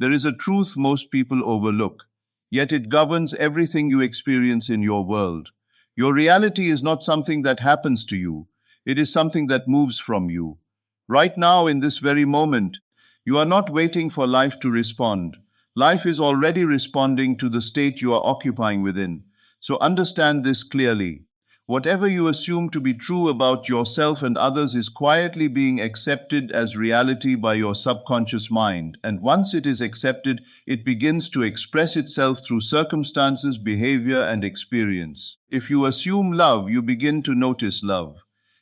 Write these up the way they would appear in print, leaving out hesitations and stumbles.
There is a truth most people overlook, yet it governs everything you experience in your world. Your reality is not something that happens to you, it is something that moves from you. Right now, in this very moment, you are not waiting for life to respond. Life is already responding to the state you are occupying within. So understand this clearly. Whatever you assume to be true about yourself and others is quietly being accepted as reality by your subconscious mind. And once it is accepted, it begins to express itself through circumstances, behavior, and experience. If you assume love, you begin to notice love.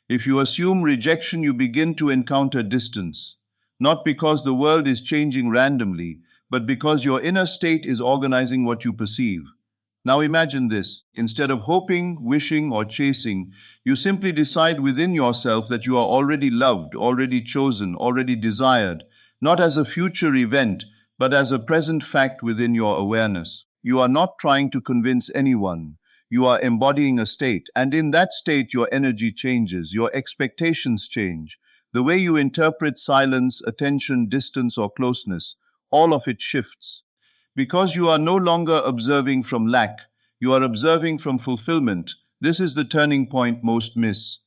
If you assume rejection, you begin to encounter distance. Not because the world is changing randomly, but because your inner state is organizing what you perceive. Now imagine this. Instead of hoping, wishing, or chasing, you simply decide within yourself that you are already loved, already chosen, already desired, not as a future event, but as a present fact within your awareness. You are not trying to convince anyone. You are embodying a state, and in that state your energy changes, your expectations change. The way you interpret silence, attention, distance, or closeness, all of it shifts. Because you are no longer observing from lack, you are observing from fulfillment. This is the turning point most miss.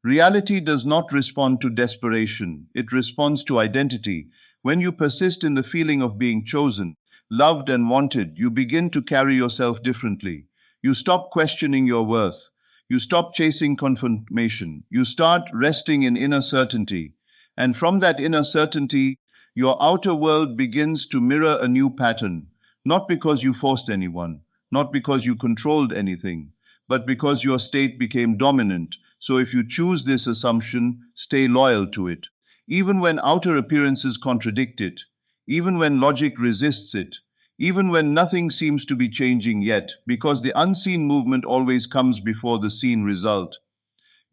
Reality does not respond to desperation, it responds to identity. When you persist in the feeling of being chosen, loved, and wanted, you begin to carry yourself differently. You stop questioning your worth. You stop chasing confirmation. You start resting in inner certainty. And from that inner certainty, your outer world begins to mirror a new pattern, not because you forced anyone, not because you controlled anything, but because your state became dominant. So if you choose this assumption, stay loyal to it. Even when outer appearances contradict it, even when logic resists it, even when nothing seems to be changing yet, because the unseen movement always comes before the seen result.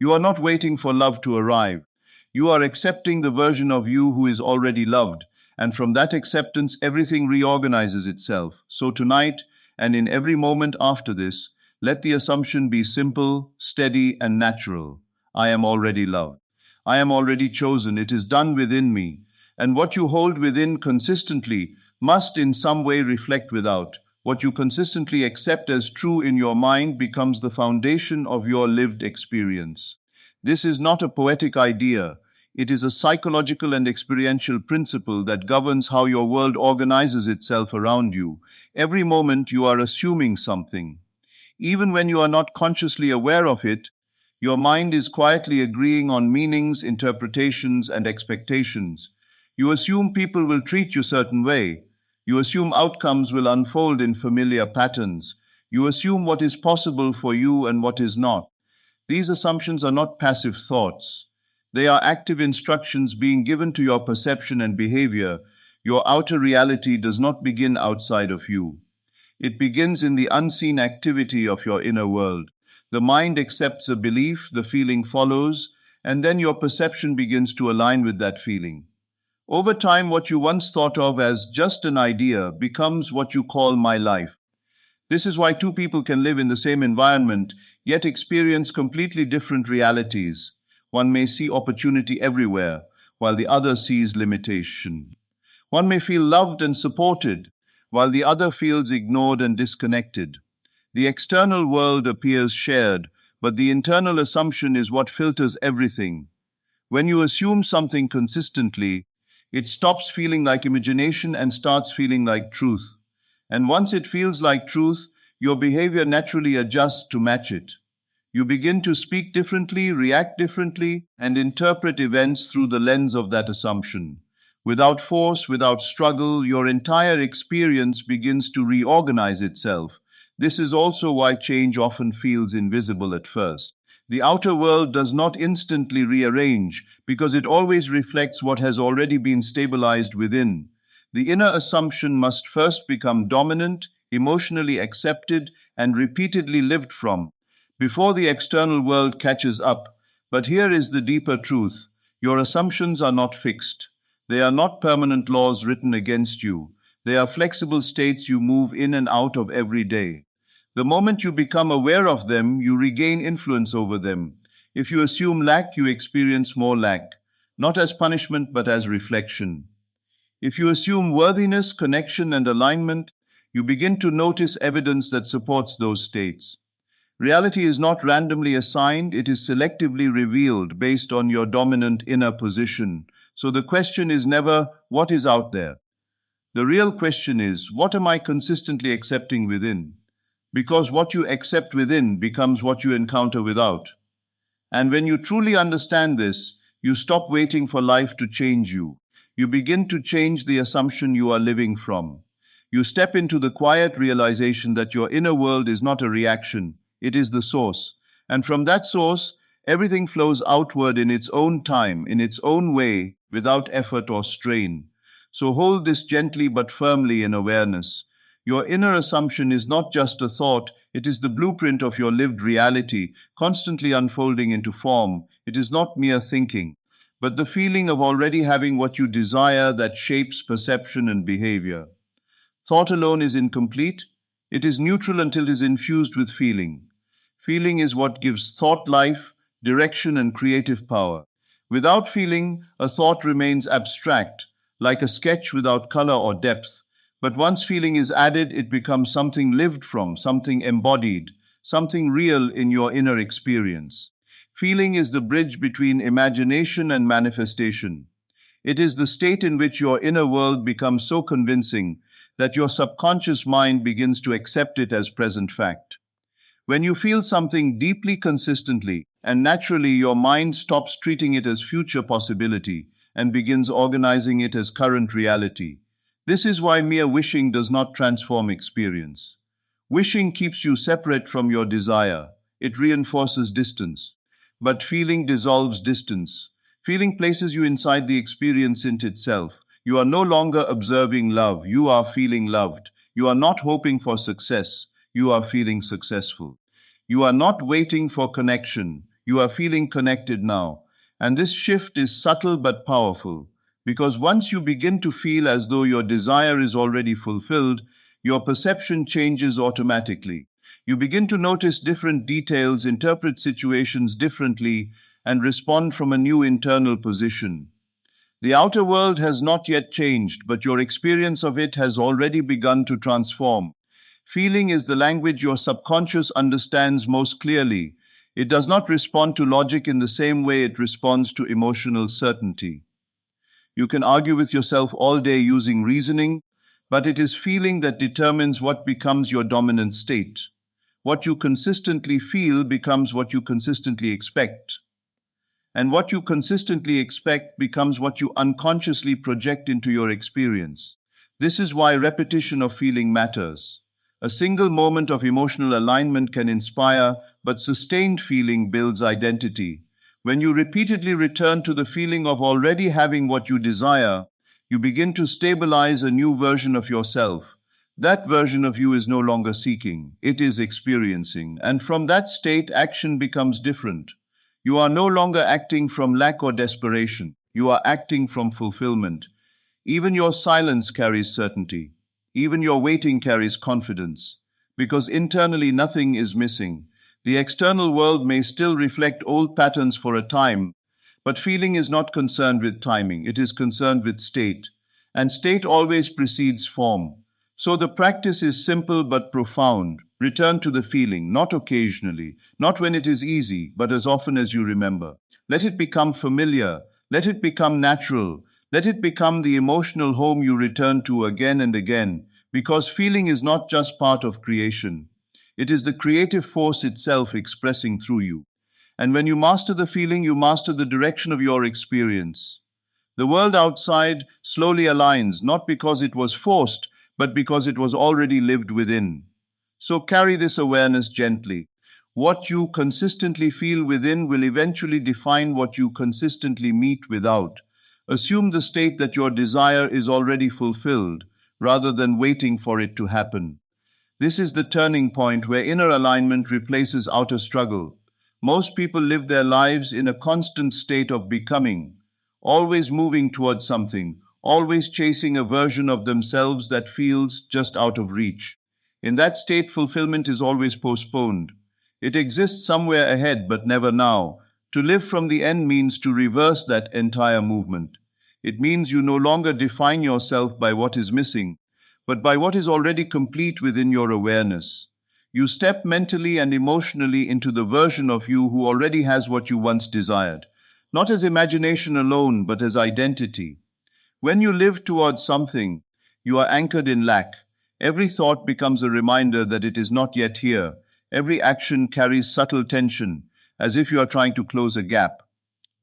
You are not waiting for love to arrive. You are accepting the version of you who is already loved, and from that acceptance, everything reorganizes itself. So tonight, and in every moment after this, let the assumption be simple, steady, and natural. I am already loved. I am already chosen. It is done within me. And what you hold within consistently must in some way reflect without. What you consistently accept as true in your mind becomes the foundation of your lived experience. This is not a poetic idea. It is a psychological and experiential principle that governs how your world organizes itself around you. Every moment you are assuming something. Even when you are not consciously aware of it, your mind is quietly agreeing on meanings, interpretations, and expectations. You assume people will treat you a certain way. You assume outcomes will unfold in familiar patterns. You assume what is possible for you and what is not. These assumptions are not passive thoughts. They are active instructions being given to your perception and behavior. Your outer reality does not begin outside of you. It begins in the unseen activity of your inner world. The mind accepts a belief, the feeling follows, and then your perception begins to align with that feeling. Over time, what you once thought of as just an idea becomes what you call my life. This is why two people can live in the same environment, yet experience completely different realities. One may see opportunity everywhere, while the other sees limitation. One may feel loved and supported, while the other feels ignored and disconnected. The external world appears shared, but the internal assumption is what filters everything. When you assume something consistently, it stops feeling like imagination and starts feeling like truth. And once it feels like truth, your behavior naturally adjusts to match it. You begin to speak differently, react differently, and interpret events through the lens of that assumption. Without force, without struggle, your entire experience begins to reorganize itself. This is also why change often feels invisible at first. The outer world does not instantly rearrange because it always reflects what has already been stabilized within. The inner assumption must first become dominant, emotionally accepted, and repeatedly lived from, before the external world catches up. But here is the deeper truth. Your assumptions are not fixed. They are not permanent laws written against you. They are flexible states you move in and out of every day. The moment you become aware of them, you regain influence over them. If you assume lack, you experience more lack, not as punishment but as reflection. If you assume worthiness, connection, and alignment, you begin to notice evidence that supports those states. Reality is not randomly assigned, it is selectively revealed based on your dominant inner position. So the question is never, what is out there? The real question is, what am I consistently accepting within? Because what you accept within becomes what you encounter without. And when you truly understand this, you stop waiting for life to change you. You begin to change the assumption you are living from. You step into the quiet realization that your inner world is not a reaction, it is the source. And from that source, everything flows outward in its own time, in its own way, without effort or strain. So hold this gently but firmly in awareness. Your inner assumption is not just a thought, it is the blueprint of your lived reality, constantly unfolding into form. It is not mere thinking, but the feeling of already having what you desire that shapes perception and behavior. Thought alone is incomplete. It is neutral until it is infused with feeling. Feeling is what gives thought life, direction, and creative power. Without feeling, a thought remains abstract, like a sketch without color or depth. But once feeling is added, it becomes something lived from, something embodied, something real in your inner experience. Feeling is the bridge between imagination and manifestation. It is the state in which your inner world becomes so convincing that your subconscious mind begins to accept it as present fact. When you feel something deeply consistently and naturally, your mind stops treating it as future possibility and begins organizing it as current reality. This is why mere wishing does not transform experience. Wishing keeps you separate from your desire. It reinforces distance. But feeling dissolves distance. Feeling places you inside the experience in itself. You are no longer observing love. You are feeling loved. You are not hoping for success. You are feeling successful. You are not waiting for connection. You are feeling connected now. And this shift is subtle but powerful, because once you begin to feel as though your desire is already fulfilled, your perception changes automatically. You begin to notice different details, interpret situations differently, and respond from a new internal position. The outer world has not yet changed, but your experience of it has already begun to transform. Feeling is the language your subconscious understands most clearly. It does not respond to logic in the same way it responds to emotional certainty. You can argue with yourself all day using reasoning, but it is feeling that determines what becomes your dominant state. What you consistently feel becomes what you consistently expect. And what you consistently expect becomes what you unconsciously project into your experience. This is why repetition of feeling matters. A single moment of emotional alignment can inspire, but sustained feeling builds identity. When you repeatedly return to the feeling of already having what you desire, you begin to stabilize a new version of yourself. That version of you is no longer seeking, it is experiencing. And from that state, action becomes different. You are no longer acting from lack or desperation. You are acting from fulfillment. Even your silence carries certainty. Even your waiting carries confidence. Because internally nothing is missing. The external world may still reflect old patterns for a time, but feeling is not concerned with timing. It is concerned with state. And state always precedes form. So the practice is simple but profound. Return to the feeling, not occasionally, not when it is easy, but as often as you remember. Let it become familiar. Let it become natural. Let it become the emotional home you return to again and again, because feeling is not just part of creation. It is the creative force itself expressing through you. And when you master the feeling, you master the direction of your experience. The world outside slowly aligns, not because it was forced, but because it was already lived within. So carry this awareness gently. What you consistently feel within will eventually define what you consistently meet without. Assume the state that your desire is already fulfilled, rather than waiting for it to happen. This is the turning point where inner alignment replaces outer struggle. Most people live their lives in a constant state of becoming, always moving towards something, always chasing a version of themselves that feels just out of reach. In that state, fulfillment is always postponed. It exists somewhere ahead, but never now. To live from the end means to reverse that entire movement. It means you no longer define yourself by what is missing, but by what is already complete within your awareness. You step mentally and emotionally into the version of you who already has what you once desired, not as imagination alone, but as identity. When you live towards something, you are anchored in lack. Every thought becomes a reminder that it is not yet here. Every action carries subtle tension, as if you are trying to close a gap.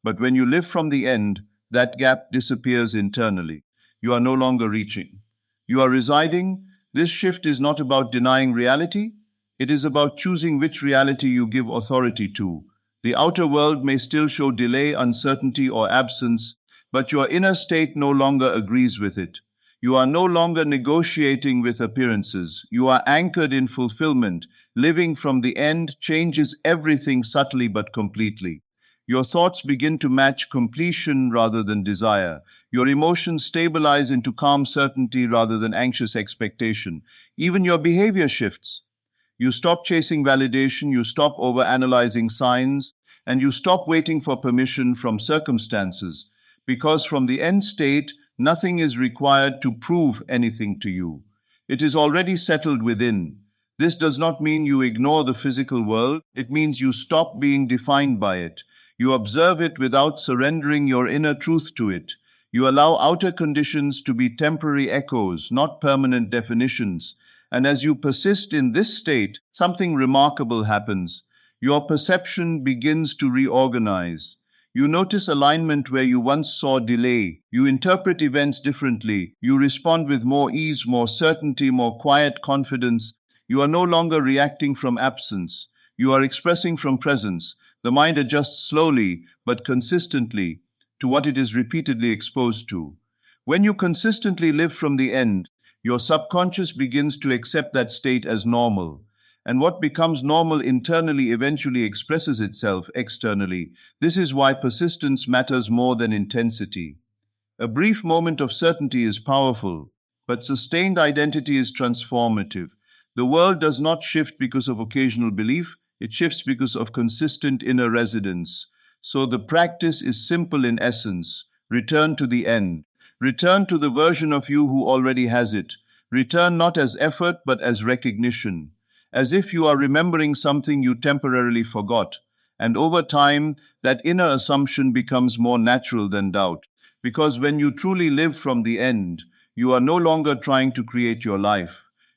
But when you live from the end, that gap disappears internally. You are no longer reaching. You are residing. This shift is not about denying reality. It is about choosing which reality you give authority to. The outer world may still show delay, uncertainty, or absence, but your inner state no longer agrees with it. You are no longer negotiating with appearances. You are anchored in fulfillment. Living from the end changes everything subtly but completely. Your thoughts begin to match completion rather than desire. Your emotions stabilize into calm certainty rather than anxious expectation. Even your behavior shifts. You stop chasing validation, you stop overanalyzing signs, and you stop waiting for permission from circumstances. Because from the end state, nothing is required to prove anything to you. It is already settled within. This does not mean you ignore the physical world, it means you stop being defined by it. You observe it without surrendering your inner truth to it. You allow outer conditions to be temporary echoes, not permanent definitions. And as you persist in this state, something remarkable happens. Your perception begins to reorganize. You notice alignment where you once saw delay. You interpret events differently. You respond with more ease, more certainty, more quiet confidence. You are no longer reacting from absence. You are expressing from presence. The mind adjusts slowly but consistently to what it is repeatedly exposed to. When you consistently live from the end, your subconscious begins to accept that state as normal. And what becomes normal internally eventually expresses itself externally. This is why persistence matters more than intensity. A brief moment of certainty is powerful, but sustained identity is transformative. The world does not shift because of occasional belief, it shifts because of consistent inner residence. So the practice is simple in essence. Return to the end. Return to the version of you who already has it. Return not as effort but as recognition, as if you are remembering something you temporarily forgot. And over time, that inner assumption becomes more natural than doubt. Because when you truly live from the end, you are no longer trying to create your life.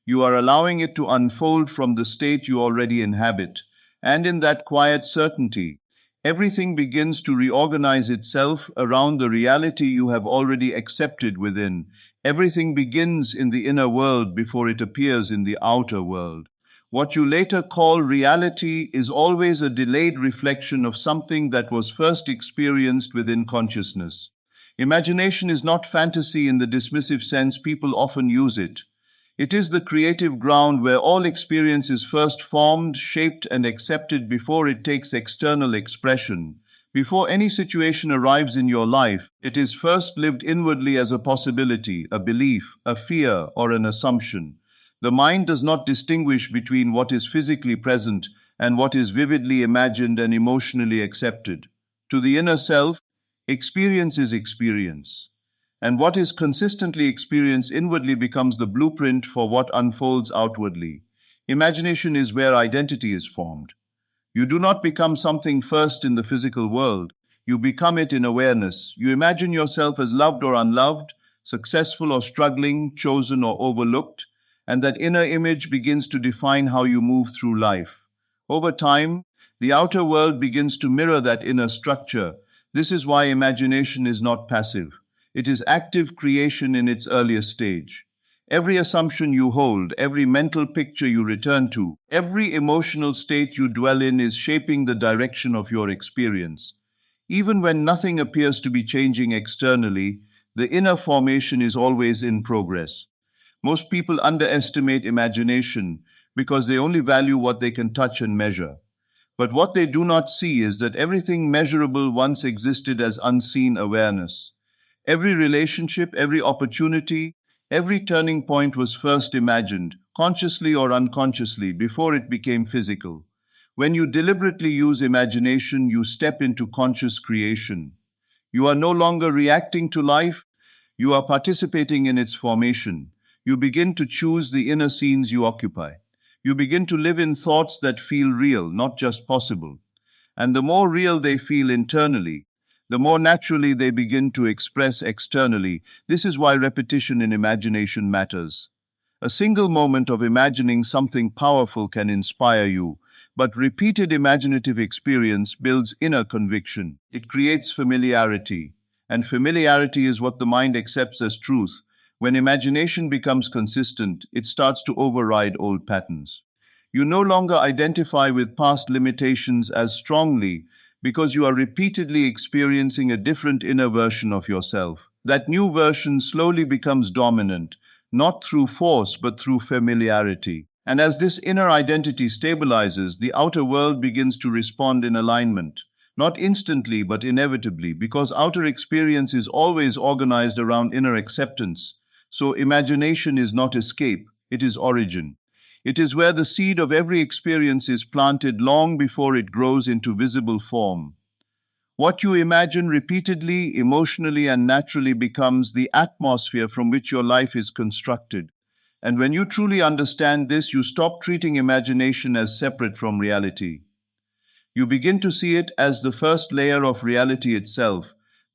You are allowing it to unfold from the state you already inhabit. And in that quiet certainty, everything begins to reorganize itself around the reality you have already accepted within. Everything begins in the inner world before it appears in the outer world. What you later call reality is always a delayed reflection of something that was first experienced within consciousness. Imagination is not fantasy in the dismissive sense people often use it. It is the creative ground where all experience is first formed, shaped, and accepted before it takes external expression. Before any situation arrives in your life, it is first lived inwardly as a possibility, a belief, a fear, or an assumption. The mind does not distinguish between what is physically present and what is vividly imagined and emotionally accepted. To the inner self, experience is experience. And what is consistently experienced inwardly becomes the blueprint for what unfolds outwardly. Imagination is where identity is formed. You do not become something first in the physical world. You become it in awareness. You imagine yourself as loved or unloved, successful or struggling, chosen or overlooked, and that inner image begins to define how you move through life. Over time, the outer world begins to mirror that inner structure. This is why imagination is not passive. It is active creation in its earliest stage. Every assumption you hold, every mental picture you return to, every emotional state you dwell in is shaping the direction of your experience. Even when nothing appears to be changing externally, the inner formation is always in progress. Most people underestimate imagination because they only value what they can touch and measure. But what they do not see is that everything measurable once existed as unseen awareness. Every relationship, every opportunity, every turning point was first imagined, consciously or unconsciously, before it became physical. When you deliberately use imagination, you step into conscious creation. You are no longer reacting to life, you are participating in its formation. You begin to choose the inner scenes you occupy. You begin to live in thoughts that feel real, not just possible. And the more real they feel internally, the more naturally they begin to express externally. This is why repetition in imagination matters. A single moment of imagining something powerful can inspire you, but repeated imaginative experience builds inner conviction. It creates familiarity, and familiarity is what the mind accepts as truth. When imagination becomes consistent, it starts to override old patterns. You no longer identify with past limitations as strongly because you are repeatedly experiencing a different inner version of yourself. That new version slowly becomes dominant, not through force but through familiarity. And as this inner identity stabilizes, the outer world begins to respond in alignment. Not instantly, but inevitably, because outer experience is always organized around inner acceptance. So imagination is not escape, it is origin. It is where the seed of every experience is planted long before it grows into visible form. What you imagine repeatedly, emotionally, and naturally becomes the atmosphere from which your life is constructed. And when you truly understand this, you stop treating imagination as separate from reality. You begin to see it as the first layer of reality itself,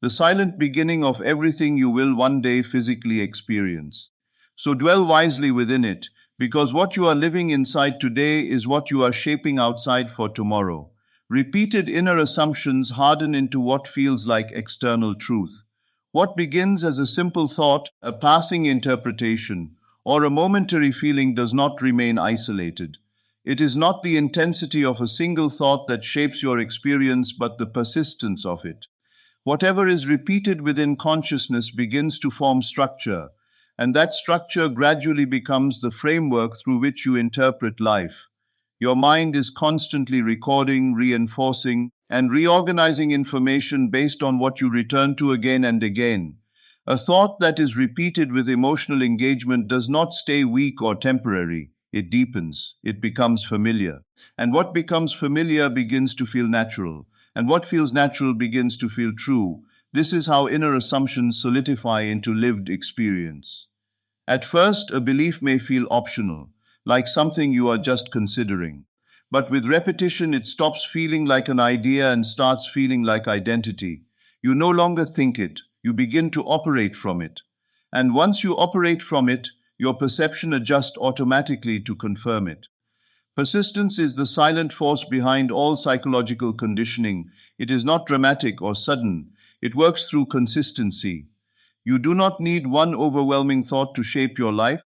the silent beginning of everything you will one day physically experience. So dwell wisely within it, because what you are living inside today is what you are shaping outside for tomorrow. Repeated inner assumptions harden into what feels like external truth. What begins as a simple thought, a passing interpretation, or a momentary feeling does not remain isolated. It is not the intensity of a single thought that shapes your experience, but the persistence of it. Whatever is repeated within consciousness begins to form structure, and that structure gradually becomes the framework through which you interpret life. Your mind is constantly recording, reinforcing, and reorganizing information based on what you return to again and again. A thought that is repeated with emotional engagement does not stay weak or temporary. It deepens, it becomes familiar. And what becomes familiar begins to feel natural. And what feels natural begins to feel true. This is how inner assumptions solidify into lived experience. At first, a belief may feel optional, like something you are just considering. But with repetition, it stops feeling like an idea and starts feeling like identity. You no longer think it, you begin to operate from it. And once you operate from it, your perception adjusts automatically to confirm it. Persistence is the silent force behind all psychological conditioning. It is not dramatic or sudden. It works through consistency. You do not need one overwhelming thought to shape your life.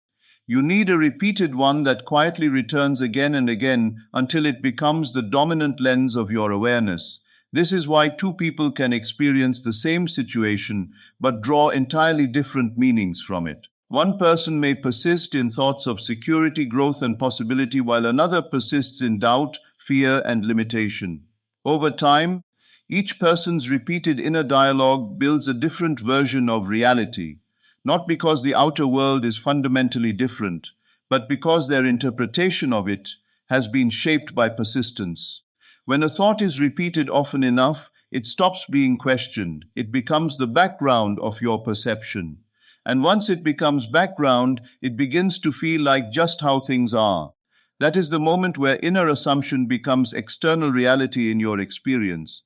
You need a repeated one that quietly returns again and again until it becomes the dominant lens of your awareness. This is why two people can experience the same situation but draw entirely different meanings from it. One person may persist in thoughts of security, growth, and possibility, while another persists in doubt, fear, and limitation. Over time, each person's repeated inner dialogue builds a different version of reality, not because the outer world is fundamentally different, but because their interpretation of it has been shaped by persistence. When a thought is repeated often enough, it stops being questioned. It becomes the background of your perception. And once it becomes background, it begins to feel like just how things are. That is the moment where inner assumption becomes external reality in your experience.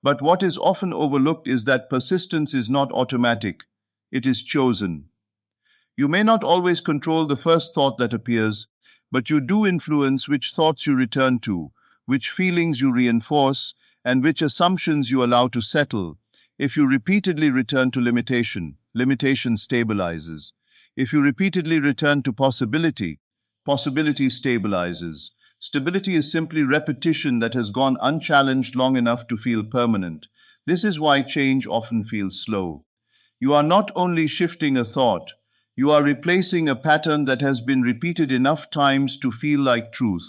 But what is often overlooked is that persistence is not automatic, it is chosen. You may not always control the first thought that appears, but you do influence which thoughts you return to, which feelings you reinforce, and which assumptions you allow to settle. If you repeatedly return to limitation, limitation stabilizes. If you repeatedly return to possibility, possibility stabilizes. Stability is simply repetition that has gone unchallenged long enough to feel permanent. This is why change often feels slow. You are not only shifting a thought, you are replacing a pattern that has been repeated enough times to feel like truth,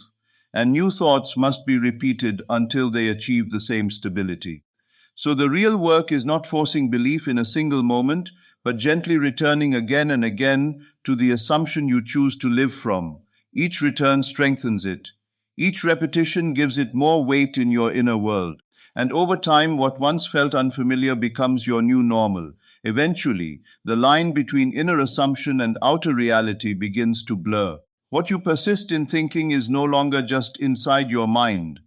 and new thoughts must be repeated until they achieve the same stability. So the real work is not forcing belief in a single moment, but gently returning again and again to the assumption you choose to live from. Each return strengthens it. Each repetition gives it more weight in your inner world. And over time, what once felt unfamiliar becomes your new normal. Eventually, the line between inner assumption and outer reality begins to blur. What you persist in thinking is no longer just inside your mind.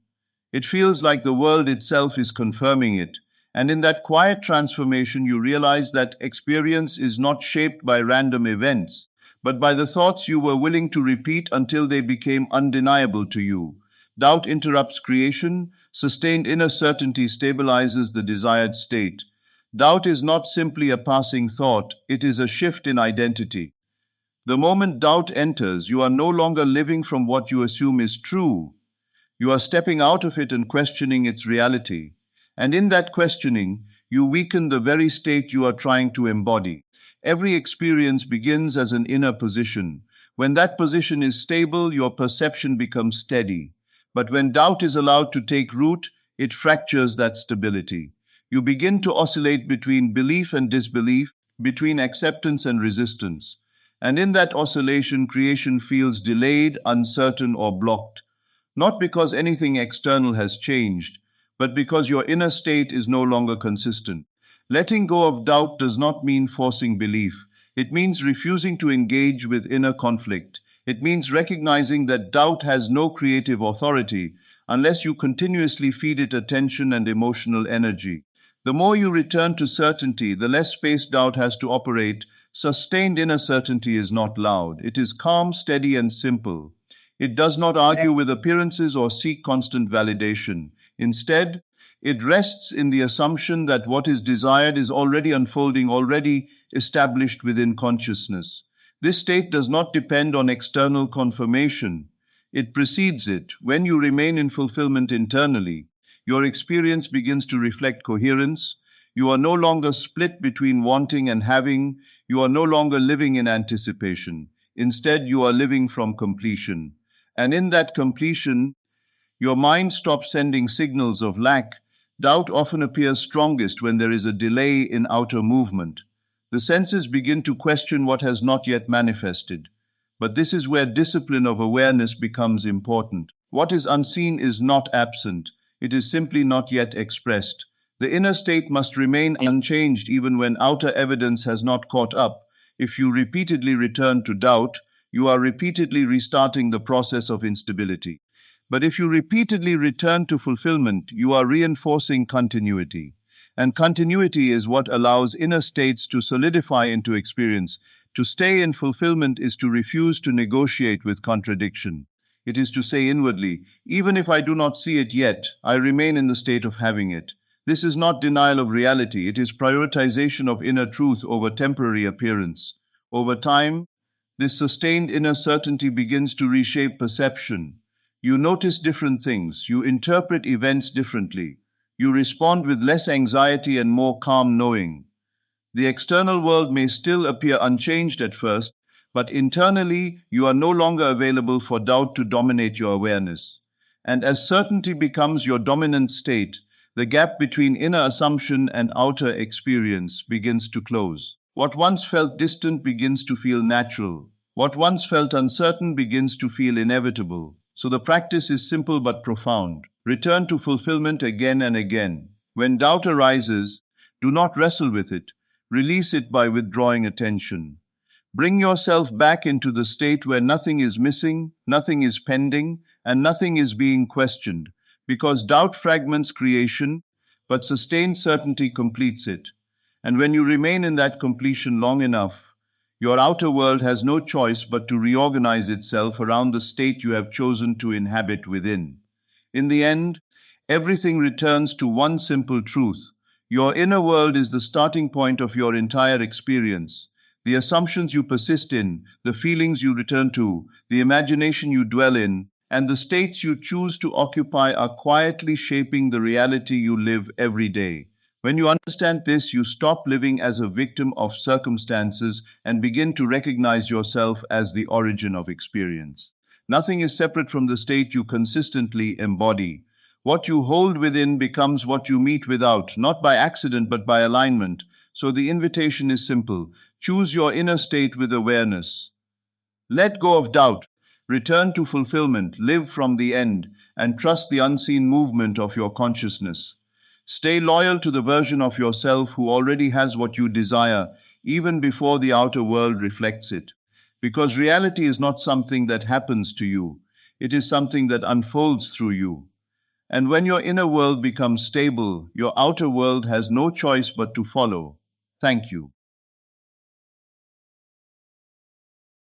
It feels like the world itself is confirming it. And in that quiet transformation, you realize that experience is not shaped by random events, but by the thoughts you were willing to repeat until they became undeniable to you. Doubt interrupts creation, sustained inner certainty stabilizes the desired state. Doubt is not simply a passing thought, it is a shift in identity. The moment doubt enters, you are no longer living from what you assume is true. You are stepping out of it and questioning its reality. And in that questioning, you weaken the very state you are trying to embody. Every experience begins as an inner position. When that position is stable, your perception becomes steady. But when doubt is allowed to take root, it fractures that stability. You begin to oscillate between belief and disbelief, between acceptance and resistance. And in that oscillation, creation feels delayed, uncertain, or blocked. Not because anything external has changed, but because your inner state is no longer consistent. Letting go of doubt does not mean forcing belief. It means refusing to engage with inner conflict. It means recognizing that doubt has no creative authority unless you continuously feed it attention and emotional energy. The more you return to certainty, the less space doubt has to operate. Sustained inner certainty is not loud. It is calm, steady, and simple. It does not argue with appearances or seek constant validation. Instead, it rests in the assumption that what is desired is already unfolding, already established within consciousness. This state does not depend on external confirmation. It precedes it. When you remain in fulfillment internally, your experience begins to reflect coherence. You are no longer split between wanting and having. You are no longer living in anticipation. Instead, you are living from completion. And in that completion, your mind stops sending signals of lack. Doubt often appears strongest when there is a delay in outer movement. The senses begin to question what has not yet manifested. But this is where discipline of awareness becomes important. What is unseen is not absent, it is simply not yet expressed. The inner state must remain unchanged even when outer evidence has not caught up. If you repeatedly return to doubt, you are repeatedly restarting the process of instability. But if you repeatedly return to fulfillment, you are reinforcing continuity. And continuity is what allows inner states to solidify into experience. To stay in fulfillment is to refuse to negotiate with contradiction. It is to say inwardly, even if I do not see it yet, I remain in the state of having it. This is not denial of reality, it is prioritization of inner truth over temporary appearance. Over time, this sustained inner certainty begins to reshape perception. You notice different things, you interpret events differently, you respond with less anxiety and more calm knowing. The external world may still appear unchanged at first, but internally you are no longer available for doubt to dominate your awareness. And as certainty becomes your dominant state, the gap between inner assumption and outer experience begins to close. What once felt distant begins to feel natural. What once felt uncertain begins to feel inevitable. So the practice is simple but profound. Return to fulfillment again and again. When doubt arises, do not wrestle with it. Release it by withdrawing attention. Bring yourself back into the state where nothing is missing, nothing is pending, and nothing is being questioned, because doubt fragments creation, but sustained certainty completes it. And when you remain in that completion long enough, your outer world has no choice but to reorganize itself around the state you have chosen to inhabit within. In the end, everything returns to one simple truth. Your inner world is the starting point of your entire experience. The assumptions you persist in, the feelings you return to, the imagination you dwell in, and the states you choose to occupy are quietly shaping the reality you live every day. When you understand this, you stop living as a victim of circumstances and begin to recognize yourself as the origin of experience. Nothing is separate from the state you consistently embody. What you hold within becomes what you meet without, not by accident but by alignment. So the invitation is simple. Choose your inner state with awareness. Let go of doubt. Return to fulfillment. Live from the end and trust the unseen movement of your consciousness. Stay loyal to the version of yourself who already has what you desire, even before the outer world reflects it. Because reality is not something that happens to you, it is something that unfolds through you. And when your inner world becomes stable, your outer world has no choice but to follow. Thank you.